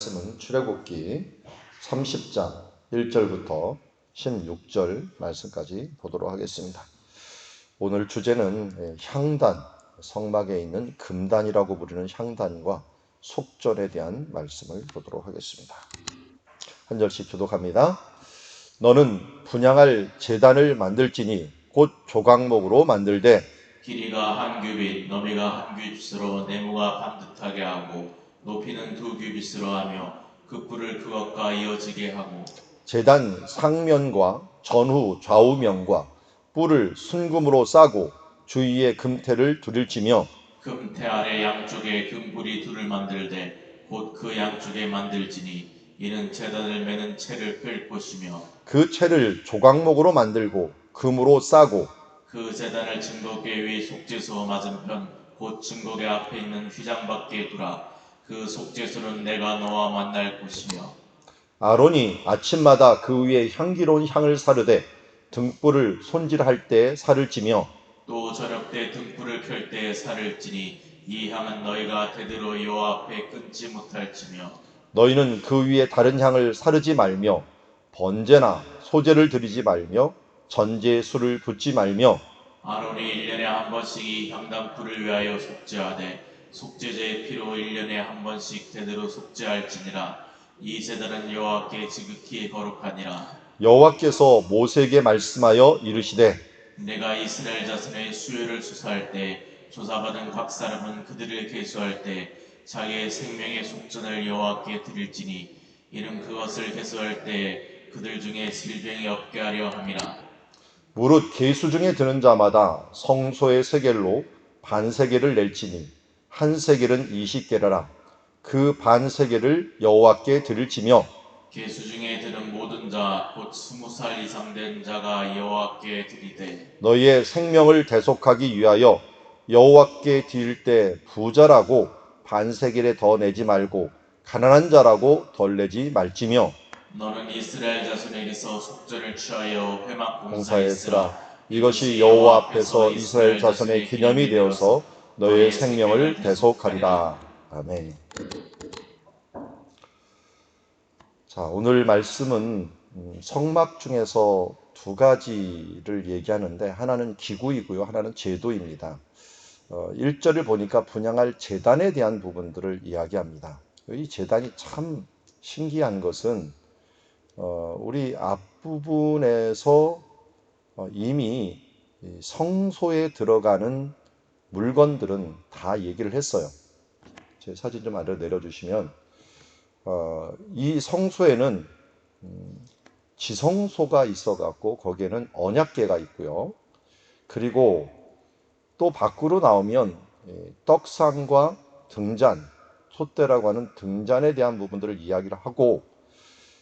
말씀은 출애굽기 30장 1절부터 16절 말씀까지 보도록 하겠습니다. 오늘 주제는 향단, 성막에 있는 금단이라고 부르는 향단과 속전에 대한 말씀을 보도록 하겠습니다. 한 절씩 교독합니다. 너는 분향할 제단을 만들지니 곧 조각목으로 만들되 길이가 한 규빗, 너비가 한 규빗으로 네모가 반듯하게 하고 높이는 2규빗으로 하며 그 뿔을 그것과 이어지게 하고 제단 상면과 전후 좌우면과 뿔을 순금으로 싸고 주위에 금태를 두들치며 금태 아래 양쪽에 금뿔이 둘을 만들되 곧 그 양쪽에 만들지니 이는 제단을 매는 채를 끌 것이며 그 채를 조각목으로 만들고 금으로 싸고 그 제단을 증거궤 위 속죄소 맞은편 곧 증거궤 앞에 있는 휘장 밖에 두라. 그 속죄소는 내가 너와 만날 곳이며 아론이 아침마다 그 위에 향기로운 향을 사르되 등불을 손질할 때 살을 찌며 또 저녁 때 등불을 켤 때 살을 찌니 이 향은 너희가 대대로 여호와 앞에 끊지 못할지며 너희는 그 위에 다른 향을 사르지 말며 번제나 소제를 드리지 말며 전제에 술을 붓지 말며 아론이 1년에 한 번씩 이 향단불을 위하여 속죄하되 속죄제의 피로 1년에 한 번씩 대대로 속죄할지니라. 이 제단은 여호와께 지극히 거룩하니라. 여호와께서 모세에게 말씀하여 이르시되 내가 이스라엘 자손의 수요를 조사할 때 조사받은 각 사람은 그들을 계수할 때 자기의 생명의 속전을 여호와께 드릴지니 이는 그것을 계수할 때 그들 중에 질병이 없게 하려 함이라. 무릇 계수 중에 드는 자마다 성소의 세겔로 반세겔을 낼지니 한 세겔은 20게라라. 그 반세겔을 여호와께 드릴지며 계수 중에 드는 모든 자 곧 20살 이상 된 자가 여호와께 드리되 너희의 생명을 대속하기 위하여 여호와께 드릴 때 부자라고 반세겔에 더 내지 말고 가난한 자라고 덜 내지 말지며 너는 이스라엘 자손에게서 속전을 취하여 회막 공사에 공사에 쓰라. 쓰라. 이것이 여호와 앞에서 이스라엘 자손의 기념이 되어서 너희의 생명을 대속하리라. 아멘. 자, 오늘 말씀은 성막 중에서 두 가지를 얘기하는데 하나는 기구이고요, 하나는 제도입니다. 1절을 보니까 분향할 제단에 대한 부분들을 이야기합니다. 이 제단이 참 신기한 것은 우리 앞부분에서 이미 성소에 들어가는 물건들은 다 얘기를 했어요. 제 사진 좀 아래 내려주시면 이 성소에는 지성소가 있어갖고 거기에는 언약궤가 있고요. 그리고 또 밖으로 나오면 떡상과 등잔, 솥대라고 하는 등잔에 대한 부분들을 이야기를 하고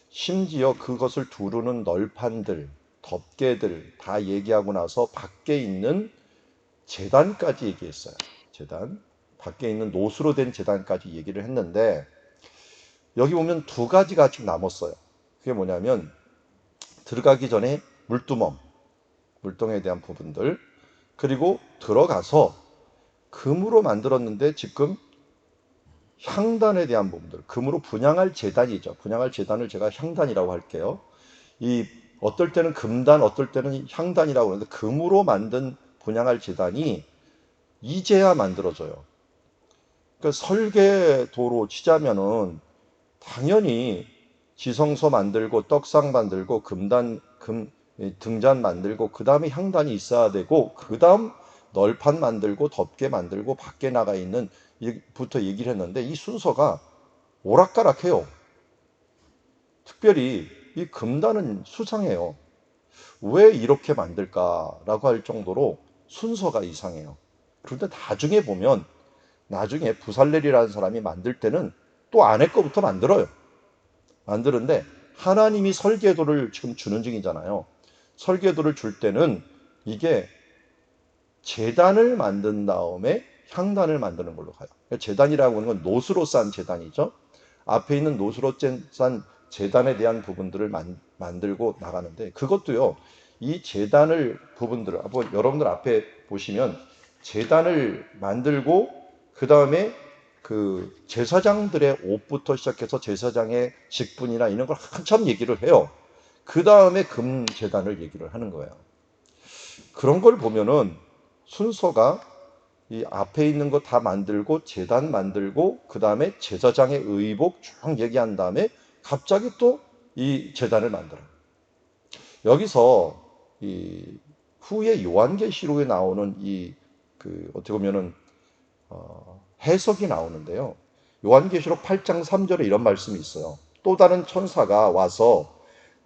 심지어 그것을 두르는 널판들, 덮개들 다 얘기하고 나서 밖에 있는 제단까지 얘기했어요. 제단, 밖에 있는 노수로 된 제단까지 얘기를 했는데 여기 보면 두 가지가 아직 남았어요. 그게 뭐냐면 들어가기 전에 물동에 대한 부분들, 그리고 들어가서 금으로 만들었는데 지금 향단에 대한 부분들, 금으로 분향할 제단이죠. 분향할 제단을 제가 향단이라고 할게요. 이 어떨 때는 금단, 어떨 때는 향단이라고 하는데 금으로 만든 분향할 제단이 이제야 만들어져요. 그러니까 설계도로 치자면은 당연히 지성소 만들고 떡상 만들고 등잔 만들고 그 다음에 향단이 있어야 되고 그 다음 널판 만들고 덮개 만들고 밖에 나가 있는 부터 얘기를 했는데 이 순서가 오락가락해요. 특별히 이 금단은 수상해요. 왜 이렇게 만들까라고 할 정도로 순서가 이상해요. 그런데 나중에 보면 나중에 부살렐이라는 사람이 만들 때는 또 안에 거부터 만드는데 하나님이 설계도를 지금 주는 중이잖아요. 설계도를 줄 때는 이게 제단을 만든 다음에 향단을 만드는 걸로 가요. 제단이라고 하는 건 노수로 싼 제단이죠. 앞에 있는 노수로 싼 제단에 대한 부분들을 만들고 나가는데 그것도요. 이 제단을 부분들을 여러분들 앞에 보시면 제단을 만들고 그 다음에 그 제사장들의 옷부터 시작해서 제사장의 직분이나 이런 걸 한참 얘기를 해요. 그 다음에 금제단을 얘기를 하는 거예요. 그런 걸 보면은 순서가 이 앞에 있는 거 다 만들고 제단 만들고 그 다음에 제사장의 의복 쭉 얘기한 다음에 갑자기 또 이 제단을 만들어요. 여기서 이 후에 요한계시록에 나오는 이 그 어떻게 보면은 해석이 나오는데요. 요한계시록 8장 3절에 이런 말씀이 있어요. 또 다른 천사가 와서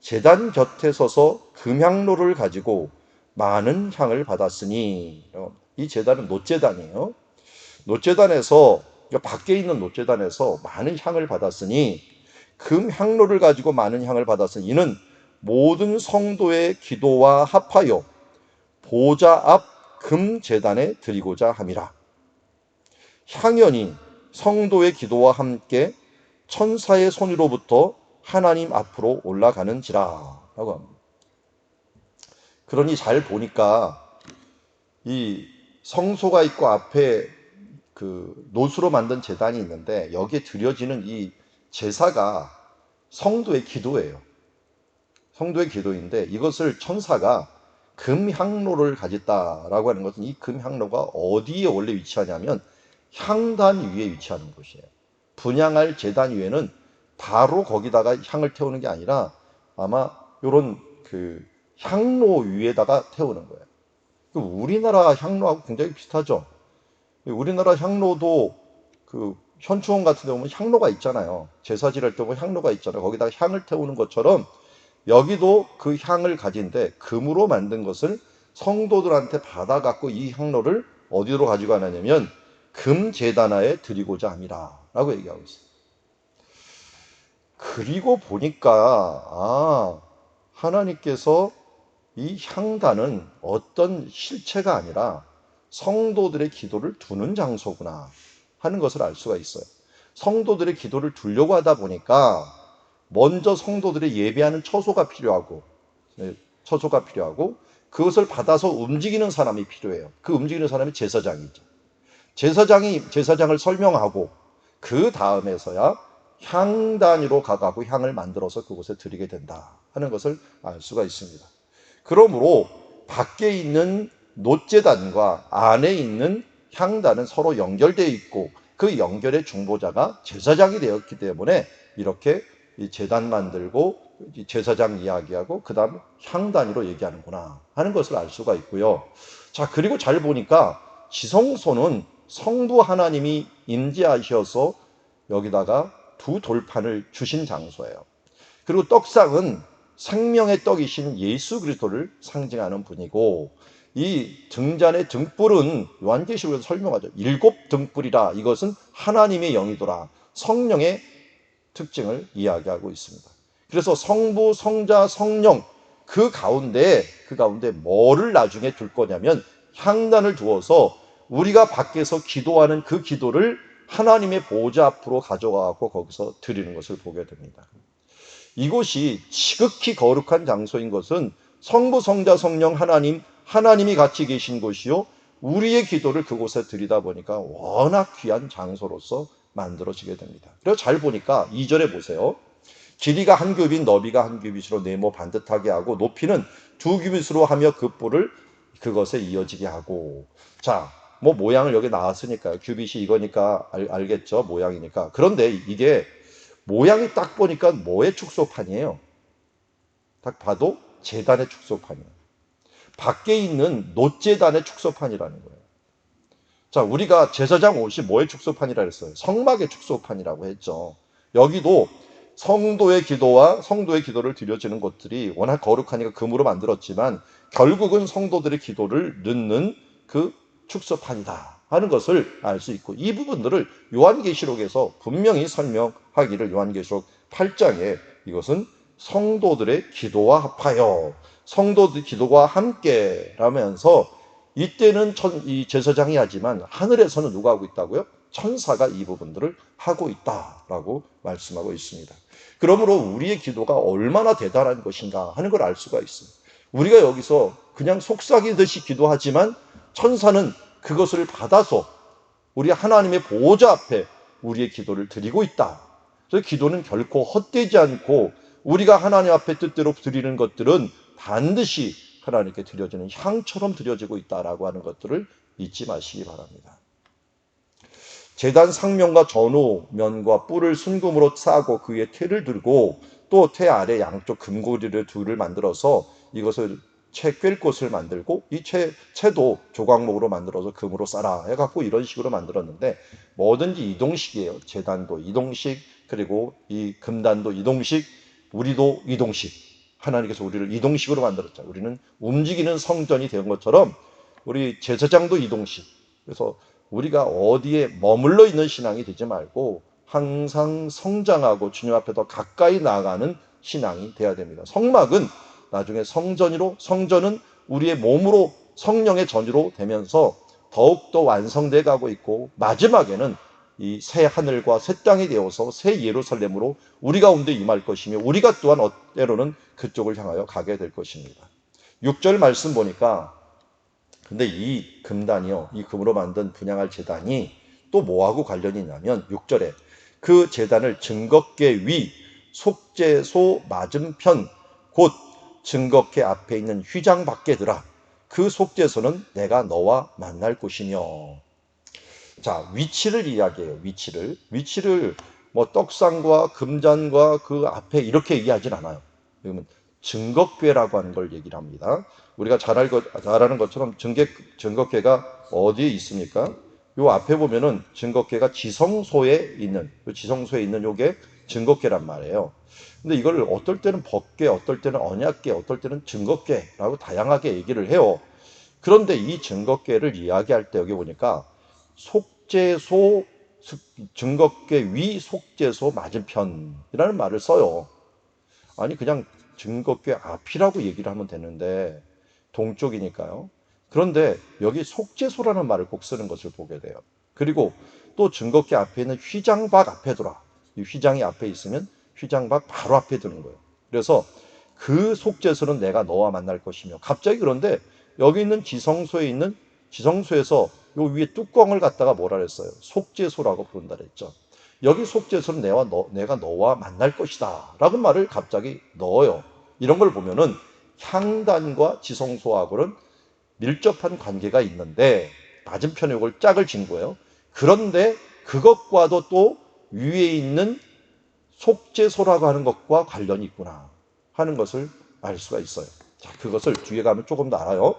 제단 곁에 서서 금향로를 가지고 많은 향을 받았으니, 이 제단은 놋제단이에요. 놋제단에서, 밖에 있는 놋제단에서 많은 향을 받았으니, 금향로를 가지고 많은 향을 받았으니 이는 모든 성도의 기도와 합하여 보좌 앞 금제단에 드리고자 함이라. 향연이 성도의 기도와 함께 천사의 손으로부터 하나님 앞으로 올라가는지라 라고 합니다. 그러니 잘 보니까 이 성소가 있고 앞에 그 놋으로 만든 제단이 있는데 여기에 드려지는 이 제사가 성도의 기도예요. 성도의 기도인데 이것을 천사가 금향로를 가졌다라고 하는 것은 이 금향로가 어디에 원래 위치하냐면 향단 위에 위치하는 곳이에요. 분향할 제단 위에는 바로 거기다가 향을 태우는 게 아니라 아마 이런 그 향로 위에다가 태우는 거예요. 우리나라 향로하고 굉장히 비슷하죠. 우리나라 향로도 그 현충원 같은 데 보면 향로가 있잖아요. 제사질 할 때 보면 향로가 있잖아요. 거기다가 향을 태우는 것처럼 여기도 그 향을 가진데 금으로 만든 것을 성도들한테 받아갖고 이 향로를 어디로 가지고 가냐면 금제단하에 드리고자 함이라 라고 얘기하고 있어요. 그리고 보니까 하나님께서 이 향단은 어떤 실체가 아니라 성도들의 기도를 두는 장소구나 하는 것을 알 수가 있어요. 성도들의 기도를 두려고 하다 보니까 먼저 성도들이 예배하는 처소가 필요하고 그것을 받아서 움직이는 사람이 필요해요. 그 움직이는 사람이 제사장이죠. 제사장을 설명하고 그 다음에서야 향단위로 가가고 향을 만들어서 그곳에 드리게 된다 하는 것을 알 수가 있습니다. 그러므로 밖에 있는 놋제단과 안에 있는 향단은 서로 연결되어 있고 그 연결의 중보자가 제사장이 되었기 때문에 이렇게 제단 만들고 제사장 이야기하고 그 다음 향단위로 얘기하는구나 하는 것을 알 수가 있고요. 자, 그리고 잘 보니까 지성소는 성부 하나님이 임재하셔서 여기다가 두 돌판을 주신 장소예요. 그리고 떡상은 생명의 떡이신 예수 그리스도를 상징하는 분이고 이 등잔의 등불은 요한계시록에서 설명하죠. 7 등불이라 이것은 하나님의 영이더라. 성령의 특징을 이야기하고 있습니다. 그래서 성부, 성자, 성령 그 가운데 뭐를 나중에 둘 거냐면 향단을 두어서 우리가 밖에서 기도하는 그 기도를 하나님의 보좌 앞으로 가져가고 거기서 드리는 것을 보게 됩니다. 이곳이 지극히 거룩한 장소인 것은 성부, 성자, 성령, 하나님이 같이 계신 곳이요. 우리의 기도를 그곳에 드리다 보니까 워낙 귀한 장소로서 만들어지게 됩니다. 그래서 잘 보니까 2절에 보세요. 길이가 한 규빗, 너비가 한 규빗으로 네모 반듯하게 하고 높이는 2규빗으로 하며 그 뿔을 그것에 이어지게 하고. 자, 뭐 모양을 여기 나왔으니까요. 규빗이 이거니까 알겠죠. 모양이니까. 그런데 이게 모양이 딱 보니까 뭐의 축소판이에요? 딱 봐도 제단의 축소판이에요. 밖에 있는 놋제단의 축소판이라는 거예요. 자, 우리가 제사장 옷이 뭐의 축소판이라 했어요? 성막의 축소판이라고 했죠. 여기도 성도의 기도를 드려지는 것들이 워낙 거룩하니까 금으로 만들었지만 결국은 성도들의 기도를 넣는 그 축소판이다 하는 것을 알 수 있고 이 부분들을 요한계시록에서 분명히 설명하기를 요한계시록 8장에 이것은 성도들의 기도와 합하여 성도들의 기도와 함께 라면서 이때는 이 제사장이 하지만 하늘에서는 누가 하고 있다고요? 천사가 이 부분들을 하고 있다라고 말씀하고 있습니다. 그러므로 우리의 기도가 얼마나 대단한 것인가 하는 걸 알 수가 있어요. 우리가 여기서 그냥 속삭이듯이 기도하지만 천사는 그것을 받아서 우리 하나님의 보호자 앞에 우리의 기도를 드리고 있다. 그래서 기도는 결코 헛되지 않고 우리가 하나님 앞에 뜻대로 드리는 것들은 반드시 하나님께 드려지는 향처럼 드려지고 있다라고 하는 것들을 잊지 마시기 바랍니다. 제단 상면과 전후면과 뿔을 순금으로 싸고 그 위에 태를 들고 또 태 아래 양쪽 금고리를 둘을 만들어서 이것을 채 꿰 곳을 만들고 이 채도 조각목으로 만들어서 금으로 싸라 해갖고 이런 식으로 만들었는데 뭐든지 이동식이에요. 제단도 이동식, 그리고 이 금단도 이동식, 우리도 이동식. 하나님께서 우리를 이동식으로 만들었죠. 우리는 움직이는 성전이 된 것처럼 우리 제사장도 이동식. 그래서 우리가 어디에 머물러 있는 신앙이 되지 말고 항상 성장하고 주님 앞에 더 가까이 나아가는 신앙이 돼야 됩니다. 성막은 나중에 성전은 우리의 몸으로 성령의 전유로 되면서 더욱더 완성돼 가고 있고 마지막에는 이 새 하늘과 새 땅이 되어서 새 예루살렘으로 우리 가운데 임할 것이며 우리가 또한 때로는 그쪽을 향하여 가게 될 것입니다. 6절 말씀 보니까 근데 이 금단이요, 이 금으로 만든 분향할 제단이 또 뭐하고 관련이 있냐면 6절에 그 제단을 증거궤 위 속죄소 맞은편 곧 증거궤 앞에 있는 휘장 밖에 들아. 그 속죄소는 내가 너와 만날 곳이며. 자, 위치를 이야기해요. 위치를 뭐 떡상과 금잔과 그 앞에 이렇게 얘기하진 않아요. 그러면 증거궤라고 하는 걸 얘기를 합니다. 우리가 잘 아는 것처럼 증거궤가 어디에 있습니까? 요 앞에 보면은 증거궤가 지성소에 있는 요게 증거궤란 말이에요. 근데 이걸 어떨 때는 법궤, 어떨 때는 언약궤, 어떨 때는 증거궤라고 다양하게 얘기를 해요. 그런데 이 증거궤를 이야기할 때 여기 보니까 속죄소, 증거궤 위 속죄소 맞은편이라는 말을 써요. 아니 그냥 증거궤 앞이라고 얘기를 하면 되는데 동쪽이니까요. 그런데 여기 속죄소라는 말을 꼭 쓰는 것을 보게 돼요. 그리고 또 증거궤 앞에 있는 휘장박 앞에 두라. 이 휘장이 앞에 있으면 휘장박 바로 앞에 두는 거예요. 그래서 그 속죄소는 내가 너와 만날 것이며 갑자기 그런데 여기 있는 지성소에서 요 위에 뚜껑을 갖다가 뭐라 그랬어요? 속죄소라고 부른다 그랬죠. 여기 속죄소는 내가 너와 만날 것이다 라고 말을 갑자기 넣어요. 이런 걸 보면은 향단과 지성소하고는 밀접한 관계가 있는데 맞은편에 이걸 짝을 진 거예요. 그런데 그것과도 또 위에 있는 속죄소라고 하는 것과 관련이 있구나 하는 것을 알 수가 있어요. 자, 그것을 뒤에 가면 조금 더 알아요.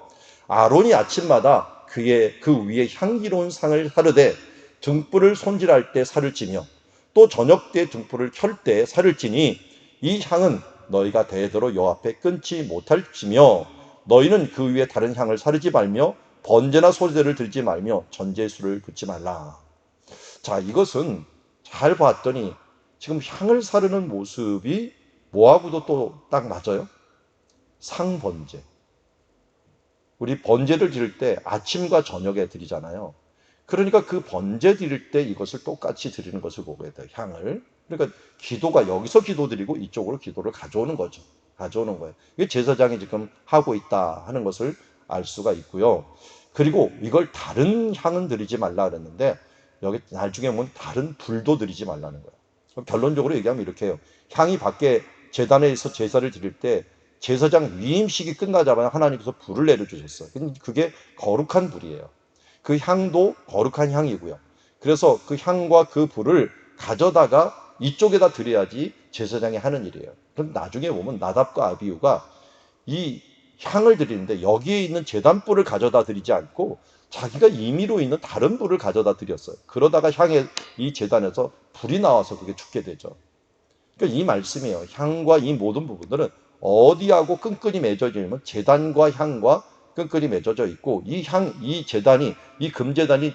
아론이 아침마다 그 위에 향기로운 상을 하르되 등불을 손질할 때 살을 찌며 또 저녁 때 등불을 켤 때 살을 찌니 이 향은 너희가 대대로 여호와 앞에 끊지 못할지며 너희는 그 위에 다른 향을 사르지 말며 번제나 소제를 들지 말며 전제수를 붓지 말라. 자, 이것은 잘 봤더니 지금 향을 사르는 모습이 뭐하고도 또 딱 맞아요? 상번제. 우리 번제를 드릴 때 아침과 저녁에 드리잖아요. 그러니까 그 번제 드릴 때 이것을 똑같이 드리는 것을 보게 돼요. 향을. 그러니까 기도가 여기서 기도 드리고 이쪽으로 기도를 가져오는 거죠. 가져오는 거예요. 이게 제사장이 지금 하고 있다 하는 것을 알 수가 있고요. 그리고 이걸 다른 향은 드리지 말라 그랬는데 여기 나중에 보면 다른 불도 드리지 말라는 거예요. 결론적으로 얘기하면 이렇게 해요. 향이 밖에 제단에서 제사를 드릴 때 제사장 위임식이 끝나자마자 하나님께서 불을 내려주셨어요. 그게 거룩한 불이에요. 그 향도 거룩한 향이고요. 그래서 그 향과 그 불을 가져다가 이쪽에다 드려야지 제사장이 하는 일이에요. 그럼 나중에 보면 나답과 아비후가 이 향을 드리는데 여기에 있는 제단불을 가져다 드리지 않고 자기가 임의로 있는 다른 불을 가져다 드렸어요. 그러다가 이 제단에서 불이 나와서 그게 죽게 되죠. 그러니까 이 말씀이에요. 향과 이 모든 부분들은 어디하고 끈끈이 맺어져 있냐면 제단과 향과 끈끈이 맺어져 있고 이 제단이 이 금제단이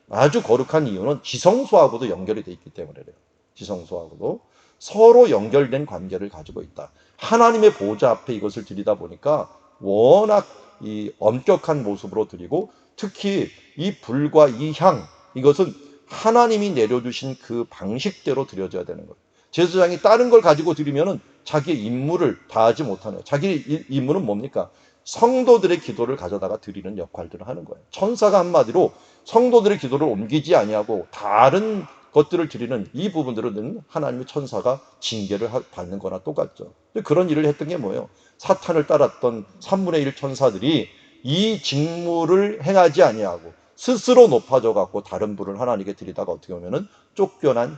아주 거룩한 이유는 지성소하고도 연결이 돼 있기 때문에 그래요. 지성소하고도 서로 연결된 관계를 가지고 있다. 하나님의 보좌 앞에 이것을 드리다 보니까 워낙 이 엄격한 모습으로 드리고 특히 이 불과 이 향 이것은 하나님이 내려주신 그 방식대로 드려져야 되는 거예요. 제사장이 다른 걸 가지고 드리면은 자기의 임무를 다하지 못하는 거예요. 자기 임무는 뭡니까? 성도들의 기도를 가져다가 드리는 역할들을 하는 거예요. 천사가 한마디로 성도들의 기도를 옮기지 아니하고 다른 것들을 드리는 이 부분들은 하나님의 천사가 징계를 받는 거나 똑같죠. 그런 일을 했던 게 뭐예요? 사탄을 따랐던 3분의 1 천사들이 이 직무를 행하지 아니하고 스스로 높아져 갖고 다른 분을 하나님께 드리다가 어떻게 보면은 쫓겨난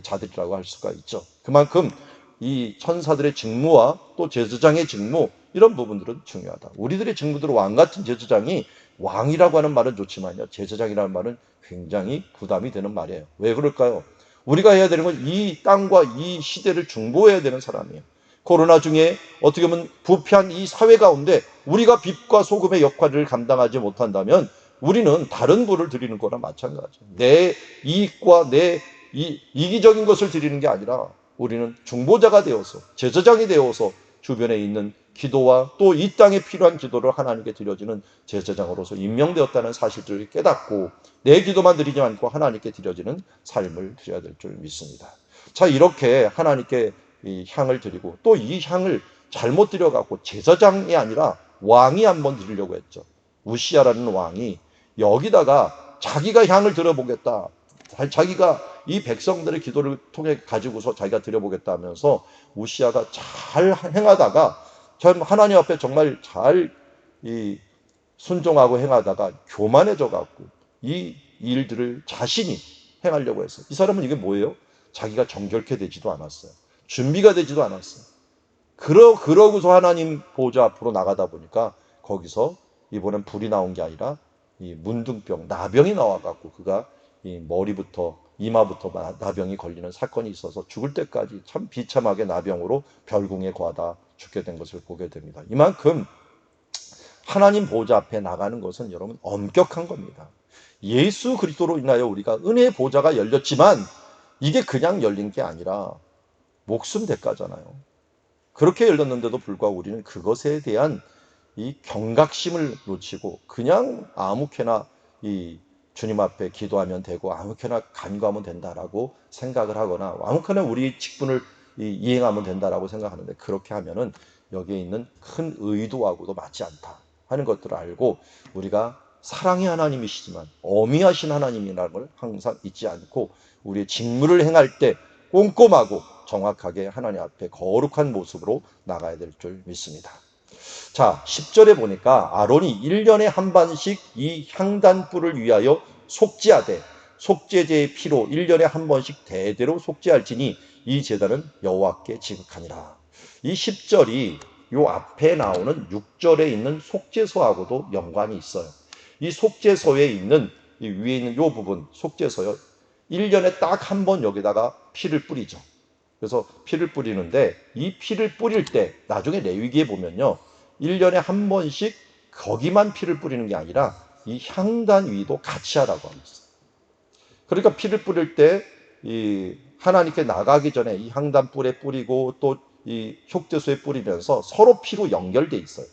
자들이라고 할 수가 있죠. 그만큼 이 천사들의 직무와 또 제사장의 직무, 이런 부분들은 중요하다. 우리들의 직무들은 왕 같은 제사장이, 왕이라고 하는 말은 좋지만요, 제사장이라는 말은 굉장히 부담이 되는 말이에요. 왜 그럴까요? 우리가 해야 되는 건 이 땅과 이 시대를 중보해야 되는 사람이에요. 코로나 중에 어떻게 보면 부패한 이 사회 가운데 우리가 빛과 소금의 역할을 감당하지 못한다면 우리는 다른 부를 드리는 거나 마찬가지예요. 내 이익과 내 이기적인 것을 드리는 게 아니라 우리는 중보자가 되어서, 제사장이 되어서 주변에 있는 기도와 또 이 땅에 필요한 기도를 하나님께 드려지는 제사장으로서 임명되었다는 사실들을 깨닫고 내 기도만 드리지 않고 하나님께 드려지는 삶을 드려야 될 줄 믿습니다. 자, 이렇게 하나님께 이 향을 드리고 또 이 향을 잘못 드려갖고 제사장이 아니라 왕이 한번 드리려고 했죠. 우시야라는 왕이 여기다가 자기가 향을 들어보겠다, 자기가 이 백성들의 기도를 통해 가지고서 자기가 드려보겠다 하면서 우시야가 잘 행하다가 참 하나님 앞에 정말 잘 순종하고 행하다가 교만해져 갖고 이 일들을 자신이 행하려고 했어요. 이 사람은 이게 뭐예요? 자기가 정결케 되지도 않았어요. 준비가 되지도 않았어요. 그러고서 하나님 보좌 앞으로 나가다 보니까 거기서 이번엔 불이 나온 게 아니라 이 문둥병, 나병이 나와갖고 그가 이 머리부터 이마부터 나병이 걸리는 사건이 있어서 죽을 때까지 참 비참하게 나병으로 별궁에 거하다 죽게 된 것을 보게 됩니다. 이만큼 하나님 보좌 앞에 나가는 것은 여러분 엄격한 겁니다. 예수 그리스도로 인하여 우리가 은혜의 보좌가 열렸지만 이게 그냥 열린 게 아니라 목숨 대가잖아요. 그렇게 열렸는데도 불구하고 우리는 그것에 대한 이 경각심을 놓치고 그냥 아무렇게나 이 주님 앞에 기도하면 되고 아무렇게나 간구하면 된다라고 생각을 하거나 아무렇게나 우리 직분을 이행하면 된다라고 생각하는데, 그렇게 하면은 여기에 있는 큰 의도하고도 맞지 않다 하는 것들을 알고 우리가 사랑의 하나님이시지만 어미하신 하나님이라는 걸 항상 잊지 않고 우리의 직무를 행할 때 꼼꼼하고 정확하게 하나님 앞에 거룩한 모습으로 나가야 될 줄 믿습니다. 자, 10절에 보니까 아론이 1년에 한 번씩 이 향단불을 위하여 속죄하되 속죄제의 피로 1년에 한 번씩 대대로 속죄할지니 이 제단은 여호와께 지극하니라. 이 10절이 요 앞에 나오는 6절에 있는 속죄소하고도 연관이 있어요. 이 속죄소에 있는 이 위에 있는 요 부분 속죄소요, 1년에 딱 한 번 여기다가 피를 뿌리죠. 그래서 피를 뿌리는데 이 피를 뿌릴 때 나중에 레위기에 보면요, 1년에 한 번씩 거기만 피를 뿌리는 게 아니라 이 향단 위도 같이 하라고 하고 있어요. 그러니까 피를 뿌릴 때 이 하나님께 나가기 전에 이 향단 뿔에 뿌리고 또 이 속죄소에 뿌리면서 서로 피로 연결돼 있어요.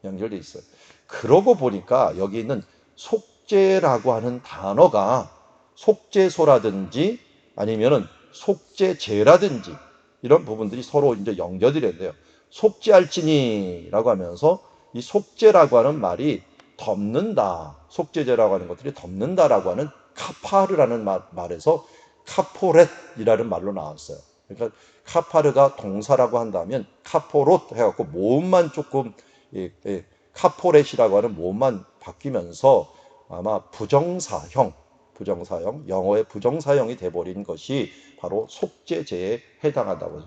연결돼 있어요. 그러고 보니까 여기 있는 속죄라고 하는 단어가 속죄소라든지 아니면은 속죄제라든지 이런 부분들이 서로 이제 연결이 된대요. 속죄할지니라고 하면서 이 속죄라고 하는 말이 덮는다, 속죄제라고 하는 것들이 덮는다라고 하는 카파르라는 말에서 카포렛이라는 말로 나왔어요. 그러니까 카파르가 동사라고 한다면 카포롯 해갖고 모음만 조금 카포렛이라고 하는 모음만 바뀌면서 아마 부정사형, 영어의 부정사형이 돼버린 것이 바로 속죄제에 해당한다고.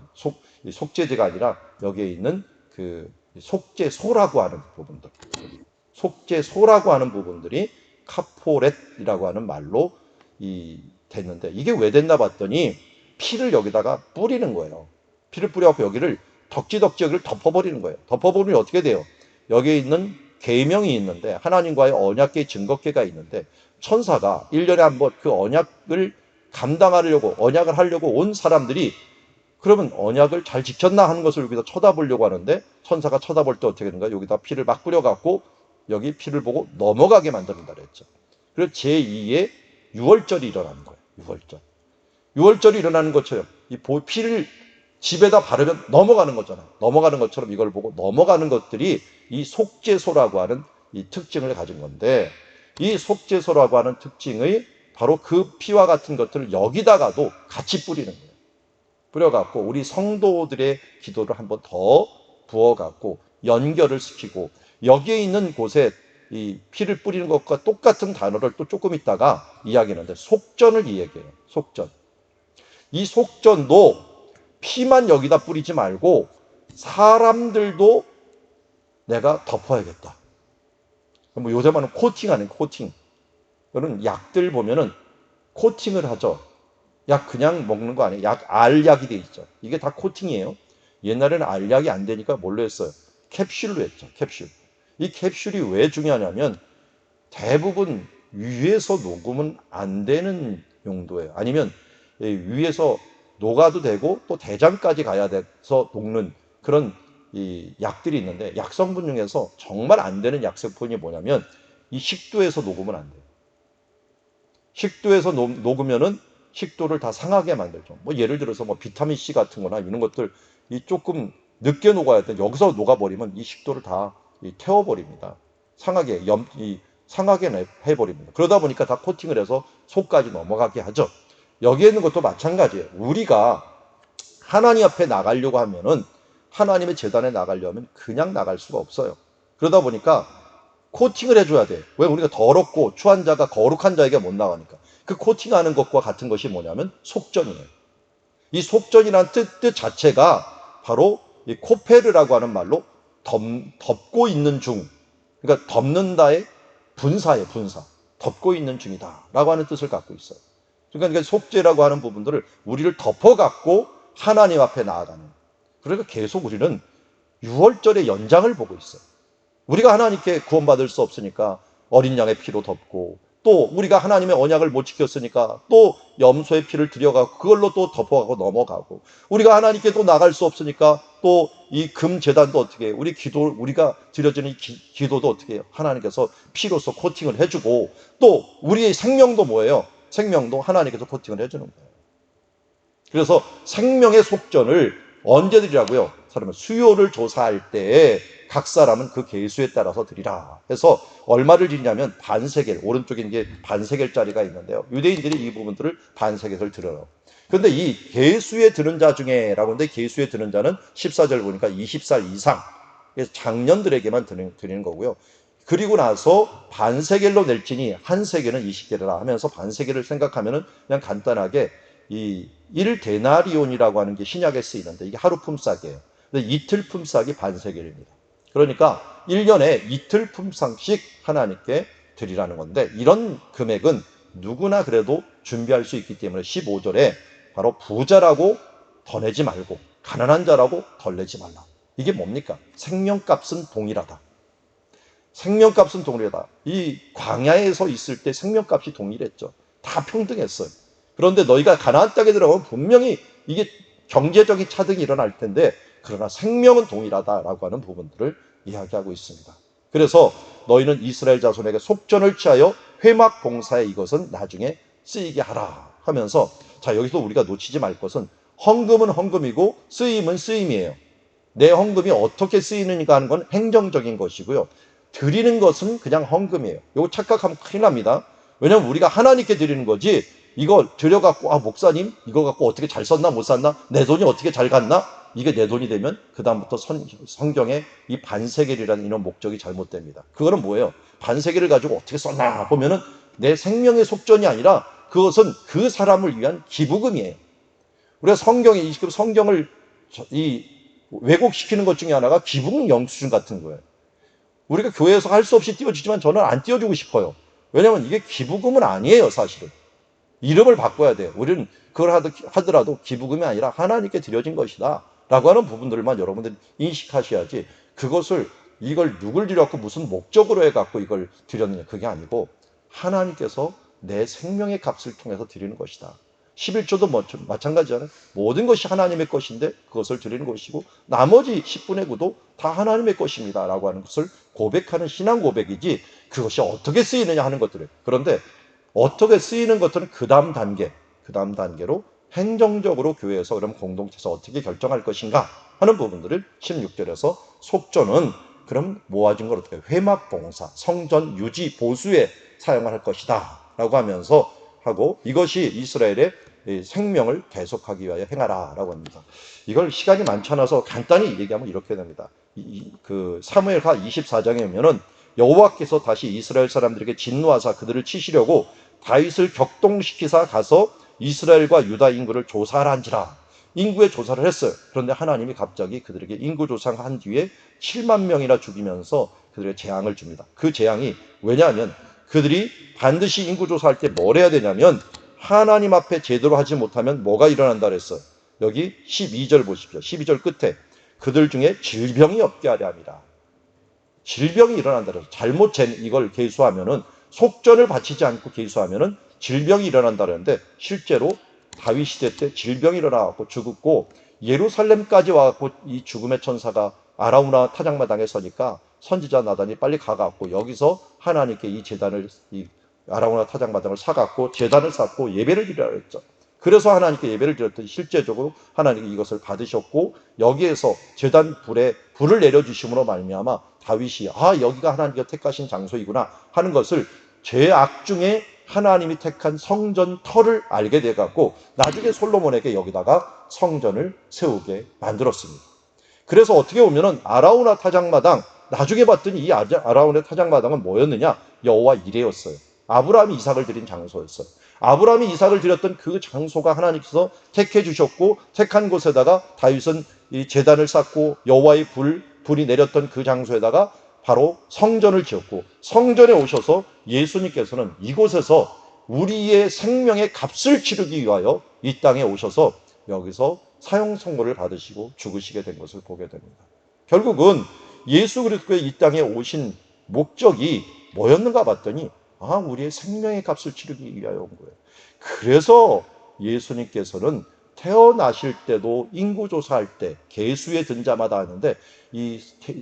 속죄제가 아니라 여기에 있는 그 속죄소라고 하는 부분들, 속죄소라고 하는 부분들이 카포렛이라고 하는 말로 됐는데, 이게 왜 됐나 봤더니 피를 여기다가 뿌리는 거예요. 피를 뿌려갖고 여기를 덕지덕지 여기를 덮어버리는 거예요. 덮어버리면 어떻게 돼요? 여기에 있는 계명이 있는데, 하나님과의 언약계 증거계가 있는데, 천사가 1년에 한 번 그 언약을 감당하려고, 언약을 하려고 온 사람들이 그러면 언약을 잘 지켰나 하는 것을 여기다 쳐다보려고 하는데, 천사가 쳐다볼 때 어떻게 되는가? 여기다 피를 막 뿌려갖고 여기 피를 보고 넘어가게 만든다 그랬죠. 그래서 제2의 유월절이 일어나는 거예요. 유월절이 일어나는 것처럼 이 피를 집에다 바르면 넘어가는 거잖아요. 넘어가는 것처럼 이걸 보고 넘어가는 것들이 이 속죄소라고 하는 이 특징을 가진 건데, 이 속죄소라고 하는 특징의 바로 그 피와 같은 것들을 여기다가도 같이 뿌리는 거예요. 뿌려갖고 우리 성도들의 기도를 한번 더 부어갖고 연결을 시키고, 여기에 있는 곳에 이 피를 뿌리는 것과 똑같은 단어를 또 조금 있다가 이야기하는데, 속전을 이야기해요. 속전. 이 속전도 피만 여기다 뿌리지 말고 사람들도 내가 덮어야겠다. 뭐 요새 말하는 코팅하는 코팅. 이런 약들 보면은 코팅을 하죠. 약 그냥 먹는 거 아니에요. 약 알약이 돼 있죠. 이게 다 코팅이에요. 옛날에는 알약이 안 되니까 뭘로 했어요? 캡슐로 했죠. 캡슐. 이 캡슐이 왜 중요하냐면 대부분 위에서 녹으면 안 되는 용도예요. 아니면 위에서 녹아도 되고 또 대장까지 가야 돼서 녹는 그런 이 약들이 있는데, 약성분 중에서 정말 안 되는 약성분이 뭐냐면 이 식도에서 녹으면 안 돼요. 식도에서 녹으면은 식도를 다 상하게 만들죠. 뭐 예를 들어서 뭐 비타민 C 같은 거나 이런 것들 이 조금 늦게 녹아야 돼. 여기서 녹아버리면 이 식도를 다 태워버립니다. 상하게 해버립니다. 그러다 보니까 다 코팅을 해서 속까지 넘어가게 하죠. 여기에 있는 것도 마찬가지예요. 우리가 하나님 앞에 나가려고 하면은, 하나님의 재단에 나가려면 그냥 나갈 수가 없어요. 그러다 보니까 코팅을 해줘야 돼. 왜? 우리가 더럽고 추한 자가 거룩한 자에게 못 나가니까. 그 코팅하는 것과 같은 것이 뭐냐면 속전이에요. 이 속전이라는 뜻 자체가 바로 이 코페르라고 하는 말로 덮고 있는 중, 그러니까 덮는다의 분사예요. 분사. 덮고 있는 중이다 라고 하는 뜻을 갖고 있어요. 그러니까 속죄라고 하는 부분들을 우리를 덮어갖고 하나님 앞에 나아가는, 그러니까 계속 우리는 6월절의 연장을 보고 있어요. 우리가 하나님께 구원받을 수 없으니까 어린 양의 피로 덮고, 또 우리가 하나님의 언약을 못 지켰으니까 또 염소의 피를 들여가고 그걸로 또 덮어가고 넘어가고, 우리가 하나님께 또 나갈 수 없으니까 또 이 금제단도 어떻게 해요? 우리가 드려지는 기도도 어떻게 해요? 하나님께서 피로서 코팅을 해주고, 또 우리의 생명도 뭐예요? 생명도 하나님께서 코팅을 해주는 거예요. 그래서 생명의 속전을 언제 드리라고요? 사람은 수요를 조사할 때 각 사람은 그 계수에 따라서 드리라 해서 얼마를 드리냐면 반세겔, 오른쪽에 이제 반세겔짜리가 있는데요. 유대인들이 이 부분들을 반세겔을 드려요. 그런데 이 계수에 드는 자 중에라고 하는데, 계수에 드는 자는 14절 보니까 20살 이상, 그래서 장년들에게만 드리는 거고요. 그리고 나서 반세겔로 낼지니 한 세겔은 20개라 하면서 반세겔을 생각하면은 그냥 간단하게 이 1데나리온이라고 하는 게 신약에 쓰이는데, 이게 하루 품삯이에요. 근데 이틀 품삯이 반세겔입니다. 그러니까 1년에 이틀 품삯씩 하나님께 드리라는 건데, 이런 금액은 누구나 그래도 준비할 수 있기 때문에 15절에 바로 부자라고 더 내지 말고 가난한 자라고 덜 내지 말라. 이게 뭡니까? 생명값은 동일하다. 생명값은 동일하다. 이 광야에서 있을 때 생명값이 동일했죠. 다 평등했어요. 그런데 너희가 가나안 땅에 들어가면 분명히 이게 경제적인 차등이 일어날 텐데, 그러나 생명은 동일하다라고 하는 부분들을 이야기하고 있습니다. 그래서 너희는 이스라엘 자손에게 속전을 취하여 회막 봉사에 이것은 나중에 쓰이게 하라 하면서, 자, 여기서 우리가 놓치지 말 것은 헌금은 헌금이고 쓰임은 쓰임이에요. 내 헌금이 어떻게 쓰이는가 하는 건 행정적인 것이고요. 드리는 것은 그냥 헌금이에요. 이거 착각하면 큰일 납니다. 왜냐하면 우리가 하나님께 드리는 거지, 이거 드려갖고 목사님 이거 갖고 어떻게 잘 썼나 못 썼나, 내 돈이 어떻게 잘 갔나, 이게 내 돈이 되면 그 다음부터 성경에 이 반세겔이라는 이런 목적이 잘못됩니다. 그거는 뭐예요? 반세겔을 가지고 어떻게 썼나 보면은 내 생명의 속전이 아니라 그것은 그 사람을 위한 기부금이에요. 우리가 성경을 왜곡시키는 것 중에 하나가 기부금 영수증 같은 거예요. 우리가 교회에서 할 수 없이 띄워주지만 저는 안 띄워주고 싶어요. 왜냐하면 이게 기부금은 아니에요, 사실은. 이름을 바꿔야 돼요. 우리는 그걸 하더라도 기부금이 아니라 하나님께 드려진 것이다 라고 하는 부분들만 여러분들이 인식하셔야지, 이걸 누굴 드렸고 무슨 목적으로 해갖고 이걸 드렸느냐, 그게 아니고 하나님께서 내 생명의 값을 통해서 드리는 것이다. 11조도 마찬가지잖아요. 모든 것이 하나님의 것인데 그것을 드리는 것이고, 나머지 10분의 9도 다 하나님의 것입니다 라고 하는 것을 고백하는 신앙 고백이지, 그것이 어떻게 쓰이느냐 하는 것들을. 그런데 어떻게 쓰이는 것들은 그 다음 단계로 행정적으로 교회에서 그럼 공동체에서 어떻게 결정할 것인가 하는 부분들을 16절에서 속전은 그럼 모아진 걸 어떻게 회막 봉사, 성전 유지 보수에 사용할 것이다 라고 하면서 하고 이것이 이스라엘의 생명을 계속하기 위하여 행하라라고 합니다. 이걸 시간이 많지 않아서 간단히 얘기하면 이렇게 됩니다. 그 사무엘하 24장에 보면은 여호와께서 다시 이스라엘 사람들에게 진노하사 그들을 치시려고 다윗을 격동시키사 가서 이스라엘과 유다 인구를 조사하란지라. 인구의 조사를 했어요. 그런데 하나님이 갑자기 그들에게 인구 조사한 뒤에 7만 명이나 죽이면서 그들에게 재앙을 줍니다. 그 재앙이 왜냐하면 그들이 반드시 인구 조사할 때 뭘 해야 되냐면 하나님 앞에 제대로 하지 못하면 뭐가 일어난다 그랬어요. 여기 12절 보십시오. 12절 끝에 그들 중에 질병이 없게 하려 함이라. 질병이 일어난다 그래서 잘못 이걸 계수하면은 속전을 바치지 않고 계수하면은 질병이 일어난다 그러는데 실제로 다윗 시대 때 질병이 일어나고 죽었고 예루살렘까지 와갖고 이 죽음의 천사가 아라우나 타작마당에 서니까 선지자 나단이 빨리 가갖고 여기서 하나님께 이 제단을 이 아라우나 타작마당을 사갖고 제단을 쌓고 예배를 드리라 했죠. 그래서 하나님께 예배를 드렸더니 실제적으로 하나님이 이것을 받으셨고 여기에서 제단 불에 불을 내려주심으로 말미암아 다윗이 여기가 하나님께서 택하신 장소이구나 하는 것을 죄악 중에 하나님이 택한 성전 터를 알게 돼갖고 나중에 솔로몬에게 여기다가 성전을 세우게 만들었습니다. 그래서 어떻게 보면은 아라우나 타작마당 나중에 봤더니 이 아라우나 타작마당은 뭐였느냐? 여호와 이레였어요. 아브라함이 이삭을 드린 장소였어요. 아브라함이 이삭을 드렸던 그 장소가 하나님께서 택해 주셨고 택한 곳에다가 다윗은 이 제단을 쌓고 여호와의 불이 내렸던 그 장소에다가 바로 성전을 지었고 성전에 오셔서 예수님께서는 이곳에서 우리의 생명의 값을 치르기 위하여 이 땅에 오셔서 여기서 사형 선고를 받으시고 죽으시게 된 것을 보게 됩니다. 결국은 예수 그리스도의 이 땅에 오신 목적이 뭐였는가 봤더니 우리의 생명의 값을 치르기 위하여 온 거예요. 그래서 예수님께서는 태어나실 때도 인구조사할 때 계수에 든 자마다 하는데 이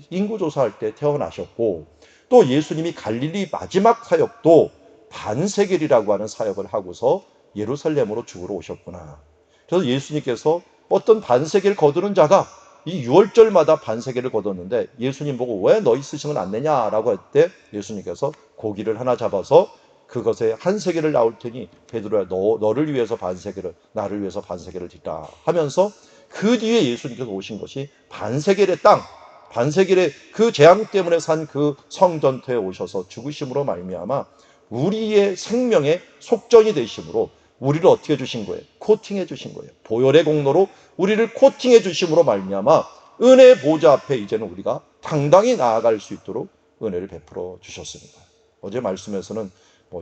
인구조사할 때 태어나셨고 또 예수님이 갈릴리 마지막 사역도 반세겔이라고 하는 사역을 하고서 예루살렘으로 죽으러 오셨구나. 그래서 예수님께서 어떤 반세겔 거두는 자가 이 6월절마다 반세겔을 거뒀는데 예수님 보고 왜 너희 스승은 안 내냐라고 할 때 예수님께서 고기를 하나 잡아서 그것에 한 세겔을 나올 테니 베드로야 너를 위해서 반세겔을 나를 위해서 반세겔을 드리라 하면서 그 뒤에 예수님께서 오신 것이 반세겔의 땅 반세겔의 그 재앙 때문에 산 그 성전터에 오셔서 죽으심으로 말미암아 우리의 생명의 속전이 되심으로 우리를 어떻게 해주신 거예요? 코팅해 주신 거예요. 보혈의 공로로 우리를 코팅해 주심으로 말미암아 은혜 보좌 앞에 이제는 우리가 당당히 나아갈 수 있도록 은혜를 베풀어 주셨습니다. 어제 말씀에서는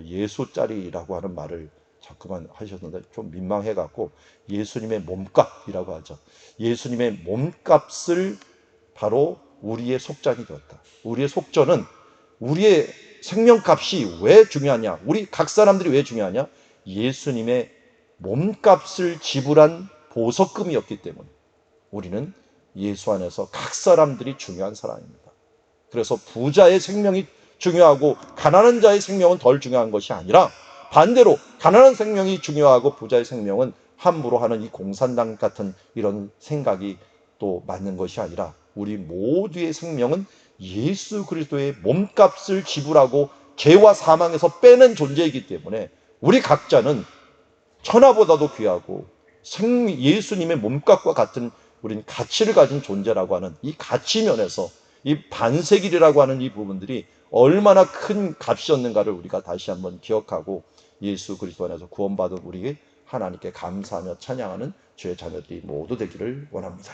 예수짜리라고 하는 말을 자꾸만 하셨는데 좀 민망해갖고 예수님의 몸값이라고 하죠. 예수님의 몸값을 바로 우리의 속전이 되었다. 우리의 속전은 우리의 생명값이 왜 중요하냐? 우리 각 사람들이 왜 중요하냐? 예수님의 몸값을 지불한 보석금이었기 때문에 우리는 예수 안에서 각 사람들이 중요한 사람입니다. 그래서 부자의 생명이 중요하고 가난한 자의 생명은 덜 중요한 것이 아니라 반대로 가난한 생명이 중요하고 부자의 생명은 함부로 하는 이 공산당 같은 이런 생각이 또 맞는 것이 아니라 우리 모두의 생명은 예수 그리스도의 몸값을 지불하고 죄와 사망에서 빼는 존재이기 때문에 우리 각자는 천하보다도 귀하고 예수님의 몸값과 같은 우린 가치를 가진 존재라고 하는 이 가치면에서 이 반세길이라고 하는 이 부분들이 얼마나 큰 값이었는가를 우리가 다시 한번 기억하고 예수 그리스도 안에서 구원받은 우리 하나님께 감사하며 찬양하는 주의 자녀들이 모두 되기를 원합니다.